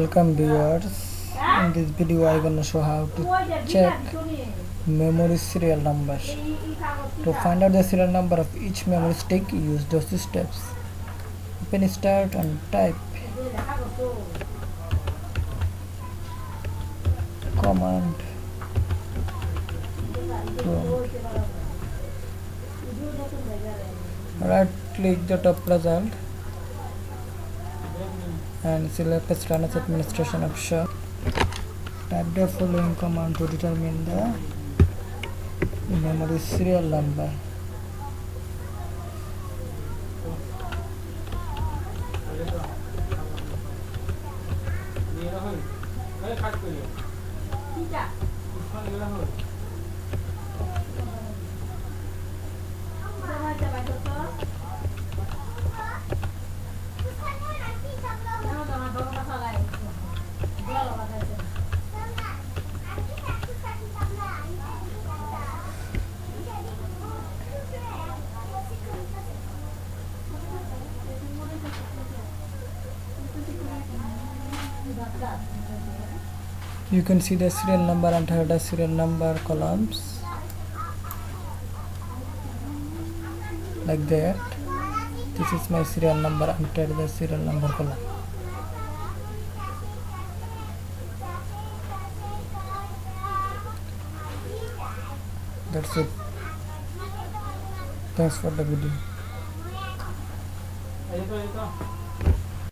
Welcome viewers. In this video I gonna show how to check memory serial number. To find out the serial number of each memory stick, use those steps. Open start and type command right click the top result and select the standard administration option. Type the following command to determine the memory serial number. You can see the serial number under the serial number columns like that. This is my serial number under the serial number column. That's it. Thanks for the video.